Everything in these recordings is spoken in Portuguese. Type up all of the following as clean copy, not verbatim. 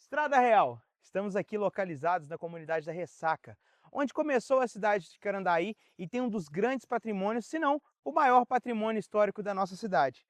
Estrada Real. Estamos aqui localizados na comunidade da Ressaca, onde começou a cidade de Carandaí e tem um dos grandes patrimônios, se não o maior patrimônio histórico da nossa cidade.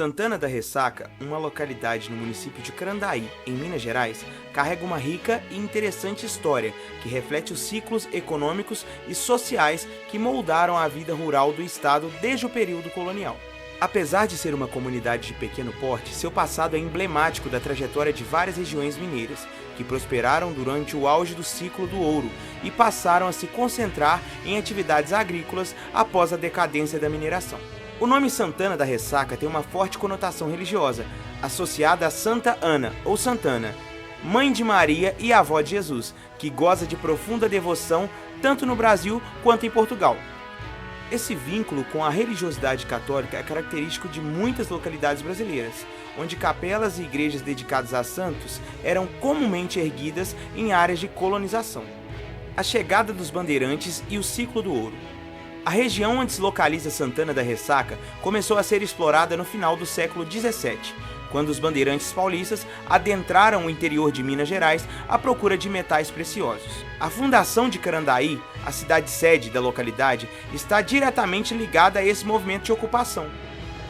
Santana da Ressaca, uma localidade no município de Carandaí, em Minas Gerais, carrega uma rica e interessante história que reflete os ciclos econômicos e sociais que moldaram a vida rural do estado desde o período colonial. Apesar de ser uma comunidade de pequeno porte, seu passado é emblemático da trajetória de várias regiões mineiras, que prosperaram durante o auge do ciclo do ouro e passaram a se concentrar em atividades agrícolas após a decadência da mineração. O nome Santana da Ressaca tem uma forte conotação religiosa, associada a Santa Ana, ou Santana, mãe de Maria e avó de Jesus, que goza de profunda devoção tanto no Brasil quanto em Portugal. Esse vínculo com a religiosidade católica é característico de muitas localidades brasileiras, onde capelas e igrejas dedicadas a santos eram comumente erguidas em áreas de colonização. A chegada dos bandeirantes e o ciclo do ouro. A região onde se localiza Santana da Ressaca começou a ser explorada no final do século XVII, quando os bandeirantes paulistas adentraram o interior de Minas Gerais à procura de metais preciosos. A fundação de Carandaí, a cidade-sede da localidade, está diretamente ligada a esse movimento de ocupação.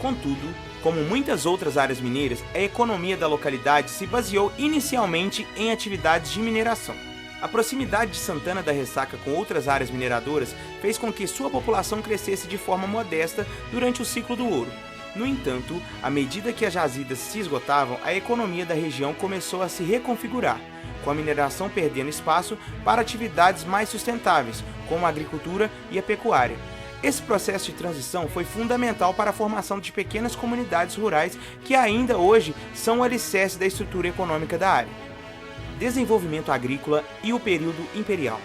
Contudo, como muitas outras áreas mineiras, a economia da localidade se baseou inicialmente em atividades de mineração. A proximidade de Santana da Ressaca com outras áreas mineradoras fez com que sua população crescesse de forma modesta durante o ciclo do ouro. No entanto, à medida que as jazidas se esgotavam, a economia da região começou a se reconfigurar, com a mineração perdendo espaço para atividades mais sustentáveis, como a agricultura e a pecuária. Esse processo de transição foi fundamental para a formação de pequenas comunidades rurais que ainda hoje são o alicerce da estrutura econômica da área. Desenvolvimento agrícola e o período imperial.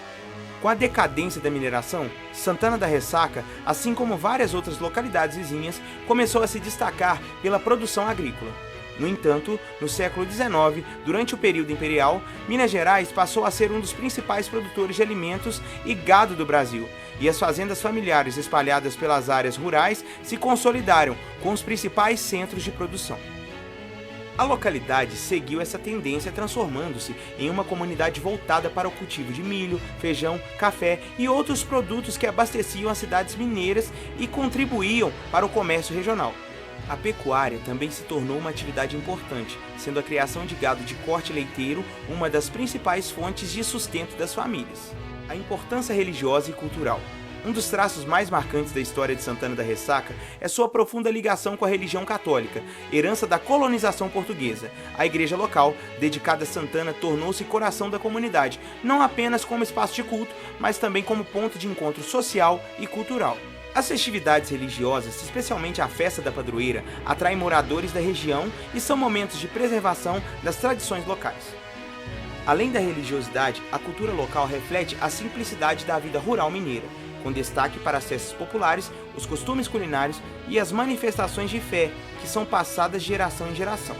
Com a decadência da mineração, Santana da Ressaca, assim como várias outras localidades vizinhas, começou a se destacar pela produção agrícola. No entanto, no século XIX, durante o período imperial, Minas Gerais passou a ser um dos principais produtores de alimentos e gado do Brasil, e as fazendas familiares espalhadas pelas áreas rurais se consolidaram com os principais centros de produção. A localidade seguiu essa tendência transformando-se em uma comunidade voltada para o cultivo de milho, feijão, café e outros produtos que abasteciam as cidades mineiras e contribuíam para o comércio regional. A pecuária também se tornou uma atividade importante, sendo a criação de gado de corte leiteiro uma das principais fontes de sustento das famílias. A importância religiosa e cultural. Um dos traços mais marcantes da história de Santana da Ressaca é sua profunda ligação com a religião católica, herança da colonização portuguesa. A igreja local, dedicada a Santana, tornou-se coração da comunidade, não apenas como espaço de culto, mas também como ponto de encontro social e cultural. As festividades religiosas, especialmente a festa da padroeira, atraem moradores da região e são momentos de preservação das tradições locais. Além da religiosidade, a cultura local reflete a simplicidade da vida rural mineira, com destaque para as festas populares, os costumes culinários e as manifestações de fé, que são passadas de geração em geração.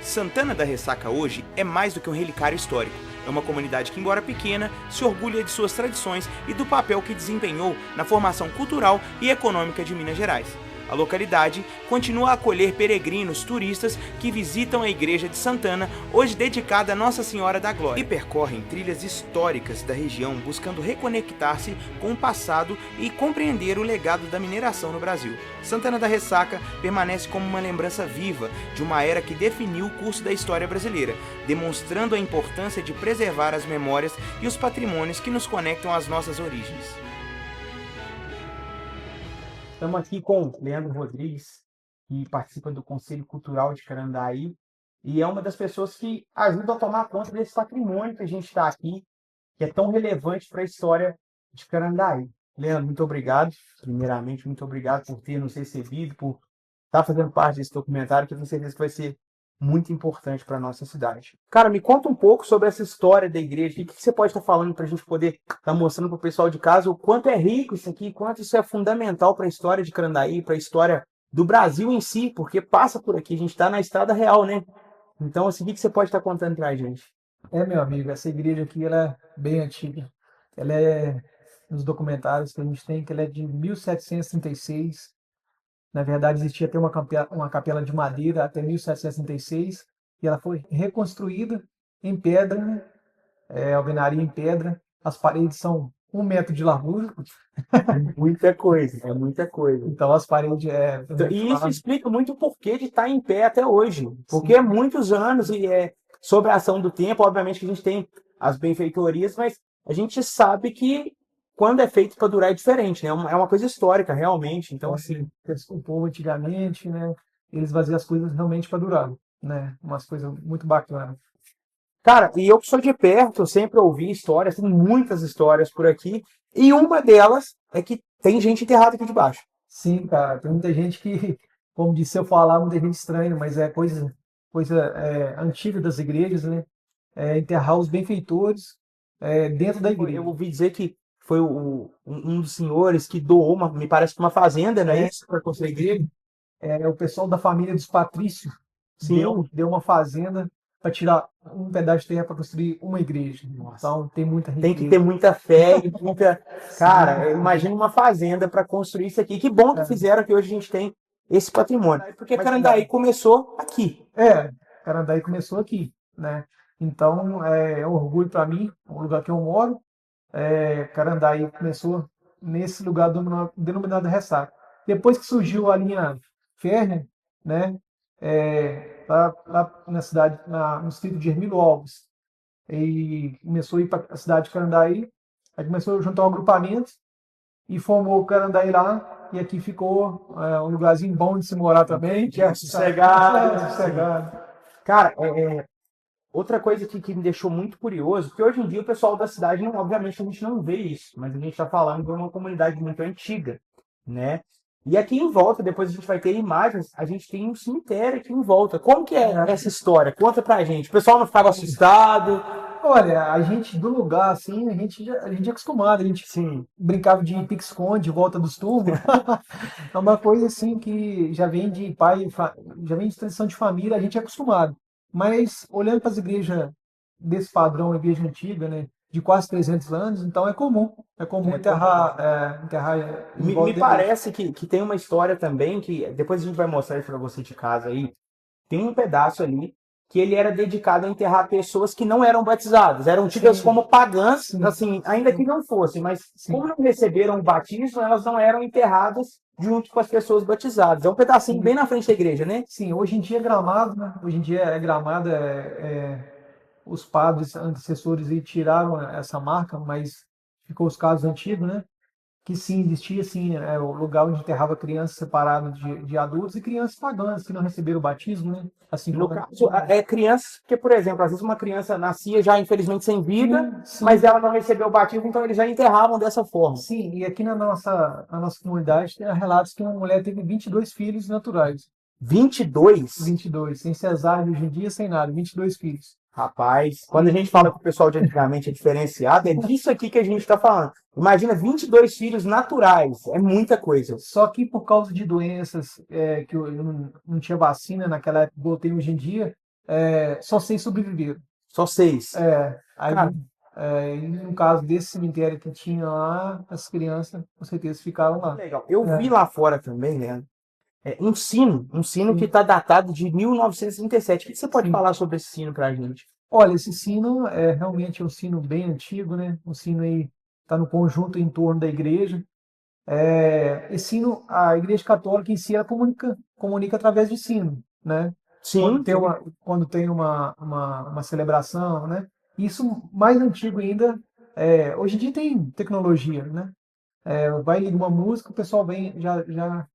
Santana da Ressaca hoje é mais do que um relicário histórico. É uma comunidade que, embora pequena, se orgulha de suas tradições e do papel que desempenhou na formação cultural e econômica de Minas Gerais. A localidade continua a acolher peregrinos, turistas que visitam a igreja de Santana, hoje dedicada a Nossa Senhora da Glória, e percorrem trilhas históricas da região buscando reconectar-se com o passado e compreender o legado da mineração no Brasil. Santana da Ressaca permanece como uma lembrança viva de uma era que definiu o curso da história brasileira, demonstrando a importância de preservar as memórias e os patrimônios que nos conectam às nossas origens. Estamos aqui com Leandro Rodrigues, que participa do Conselho Cultural de Carandaí, e é uma das pessoas que ajuda a tomar conta desse patrimônio que a gente está aqui, que é tão relevante para a história de Carandaí. Leandro, muito obrigado. Primeiramente, muito obrigado por ter nos recebido, por estar fazendo parte desse documentário, que eu tenho certeza que vai ser muito importante para a nossa cidade. Cara, me conta um pouco sobre essa história da igreja. O que você pode estar falando para a gente poder estar mostrando para o pessoal de casa o quanto é rico isso aqui, quanto isso é fundamental para a história de Carandaí, para a história do Brasil em si, porque passa por aqui, a gente está na estrada real, né? Então, assim, o que você pode estar contando para a gente? Meu amigo, essa igreja aqui, ela é bem antiga. Ela é, nos documentários que a gente tem, que ela é de 1736. Na verdade, existia até uma capela de madeira até 1766, e ela foi reconstruída em pedra, né? Alvenaria em pedra. As paredes são 1 metro de largura. Muita coisa, é muita coisa. Então as paredes E isso explica muito o porquê de estar em pé até hoje. Porque é muitos anos e é sobre a ação do tempo, obviamente que a gente tem as benfeitorias, mas a gente sabe que quando é feito para durar é diferente, né? É uma coisa histórica, realmente. Então, assim, o povo antigamente, né? Eles faziam as coisas realmente para durar, né? Umas coisas muito bacanas. cara, e eu que sou de perto, eu sempre ouvi histórias, tem muitas histórias por aqui, e uma delas é que tem gente enterrada aqui debaixo. Sim, cara, tem muita gente que, como disse, se eu falar, muita gente estranha, mas é coisa antiga das igrejas, né? Enterrar os benfeitores dentro da igreja. Eu ouvi dizer que foi um dos senhores que doou, me parece que uma fazenda, né? Isso, para construir a igreja. O pessoal da família dos patrícios Sim. deu uma fazenda para tirar um pedaço de terra para construir uma igreja. Nossa. Então tem muita Tem que ter muita fé e muita. Cara, imagina uma fazenda para construir isso aqui. Que bom que fizeram que hoje a gente tem esse patrimônio. Porque Carandaí começou aqui. Carandaí começou aqui, né? Então é um orgulho para mim, o lugar que eu moro. Carandaí começou nesse lugar denominado Ressaca. Depois que surgiu a linha férrea, né? Lá na cidade, no distrito de Hermílio Alves, e começou a ir para a cidade de Carandaí, aí começou a juntar um agrupamento e formou o Carandaí lá, e aqui ficou um lugarzinho bom de se morar também. Que é sossegado. Cara, outra coisa que me deixou muito curioso, que hoje em dia o pessoal da cidade, obviamente a gente não vê isso, mas a gente está falando de uma comunidade muito antiga, né? E aqui em volta, depois a gente vai ter imagens, a gente tem um cemitério aqui em volta. Como que é essa história? Conta pra gente. O pessoal não ficava assustado? Olha, a gente do lugar, assim, a gente é acostumado, a gente brincava de pique-esconde, volta dos túmulos. É uma coisa assim que já vem de já vem de tradição de família, a gente é acostumado. Mas olhando para as igrejas desse padrão, igreja antiga, né, de quase 300 anos, então é comum enterrar Me parece que tem uma história também, que depois a gente vai mostrar isso para você de casa aí. Tem um pedaço ali que ele era dedicado a enterrar pessoas que não eram batizadas, eram tidas como pagãs, assim, ainda que não fossem, mas como não receberam o batismo, elas não eram enterradas junto com as pessoas batizadas. É um pedacinho bem na frente da igreja, né? Sim, hoje em dia é gramado, né? Hoje em dia é gramado, os padres antecessores aí tiraram essa marca, mas ficou os casos antigos, né? Que sim, existia sim, o lugar onde enterrava crianças separadas de adultos e crianças pagãs que não receberam o batismo, né? Assim, no caso, crianças, porque, por exemplo, às vezes uma criança nascia já infelizmente sem vida, sim. Mas ela não recebeu o batismo, então eles já enterravam dessa forma. Sim, e aqui na nossa comunidade tem relatos que uma mulher teve 22 filhos naturais. 22? 22, sem cesárea hoje em dia, sem nada, 22 filhos. Rapaz, quando a gente fala que o pessoal de antigamente é diferenciado, é disso aqui que a gente está falando. Imagina 22 filhos naturais, é muita coisa. Só que por causa de doenças que eu não tinha vacina naquela época, igual tem hoje em dia, só 6 sobreviveram. Só 6. Aí, Cara, no caso desse cemitério que tinha lá, as crianças com certeza ficaram lá. legal. Eu É, vi lá fora também, né? Um sino que sim, está datado de 1937. O que você pode sim. falar sobre esse sino para a gente? Olha, esse sino é realmente um sino bem antigo, né? Um sino aí está no conjunto em torno da igreja. Esse sino, a Igreja Católica em si, ela comunica através de sino, né? Quando Sim, tem sim. uma celebração, né? Isso mais antigo ainda, hoje em dia tem tecnologia, né? Vai ligar uma música, o pessoal vem, já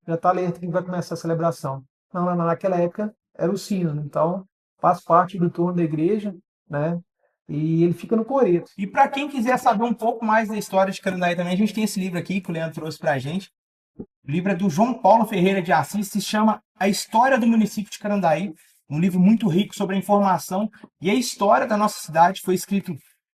está alerta que vai começar a celebração. Não, naquela época era o sino, então faz parte do turno da igreja, né? E ele fica no coreto. E para quem quiser saber um pouco mais da história de Candaí também, a gente tem esse livro aqui que o Leandro trouxe para a gente. O livro é do João Paulo Ferreira de Assis, se chama A História do Município de Carandaí. Um livro muito rico sobre a informação e a história da nossa cidade. Foi escrito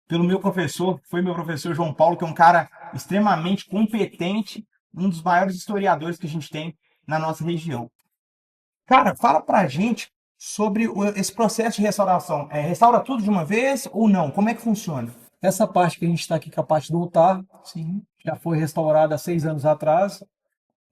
pelo meu professor, foi meu professor João Paulo, que é um cara extremamente competente, um dos maiores historiadores que a gente tem na nossa região. Cara, fala pra gente sobre esse processo de restauração. Restaura tudo de uma vez ou não? Como é que funciona? Essa parte que a gente está aqui, com a parte do altar, Sim. já foi restaurada há 6 anos atrás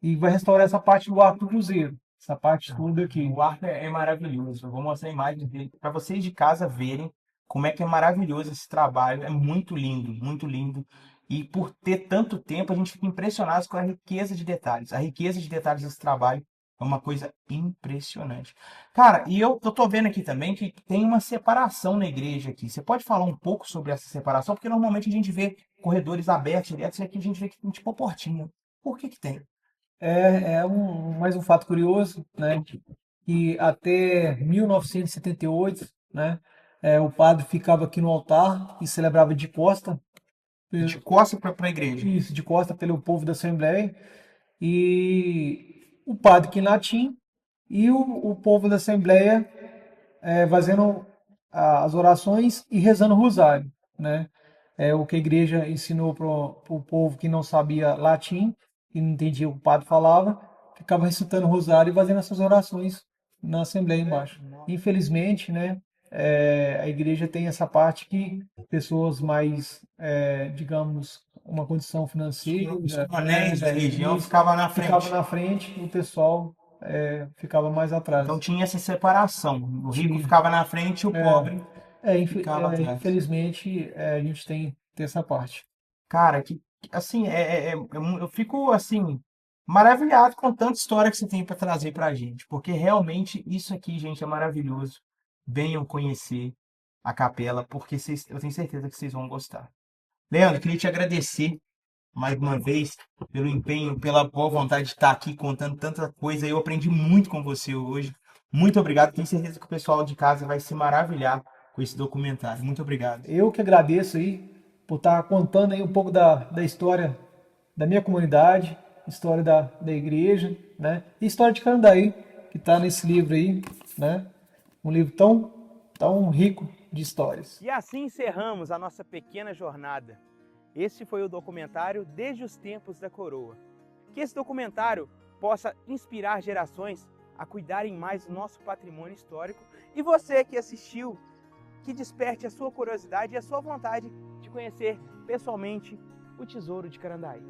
e vai restaurar essa parte do arco do cruzeiro, essa parte toda aqui. O arco é maravilhoso. Eu vou mostrar a imagem dele para vocês de casa verem como é que é maravilhoso esse trabalho. É muito lindo, muito lindo. E por ter tanto tempo, a gente fica impressionado com a riqueza de detalhes. A riqueza de detalhes desse trabalho é uma coisa impressionante. Cara, e eu tô vendo aqui também que tem uma separação na igreja aqui. Você pode falar um pouco sobre essa separação? Porque normalmente a gente vê corredores abertos direto, e aqui a gente vê que tem tipo uma portinha. Por que que tem? Mais um fato curioso, né, que até 1978, né, o padre ficava aqui no altar e celebrava de costa, De costa para a igreja. isso, de costa pelo povo da Assembleia, e o padre que em latim e o povo da Assembleia fazendo as orações e rezando o rosário, né? É o que a igreja ensinou para o povo que não sabia latim, que não entendia o que o padre falava, ficava recitando o rosário e fazendo essas orações na Assembleia embaixo. Infelizmente, né, a igreja tem essa parte que pessoas mais, digamos, uma condição financeira, Os coronéis da região isso, ficavam na ficava frente. na frente, o pessoal ficava mais Então atrás. tinha essa separação. O rico Tinha. ficava na frente e o pobre ficava atrás. Infelizmente, a gente tem essa parte. Cara, que assim, eu fico assim maravilhado com tanta história que você tem para trazer para a gente, porque realmente isso aqui, gente, é maravilhoso. Venham conhecer a capela, porque eu tenho certeza que vocês vão gostar. Leandro, queria te agradecer mais uma vez pelo empenho, pela boa vontade de estar aqui contando tanta coisa. Eu aprendi muito com você hoje. Muito obrigado. Tenho certeza que o pessoal de casa vai se maravilhar com esse documentário. Muito obrigado. Eu que agradeço aí por estar contando aí um pouco da história da minha comunidade, história da igreja, né? E história de Candaí, que está nesse livro aí, né? Um livro tão rico de histórias. E assim encerramos a nossa pequena jornada. Este foi o documentário Desde os Tempos da Coroa. Que esse documentário possa inspirar gerações a cuidarem mais do nosso patrimônio histórico e você que assistiu, que desperte a sua curiosidade e a sua vontade de conhecer pessoalmente o Tesouro de Carandaí.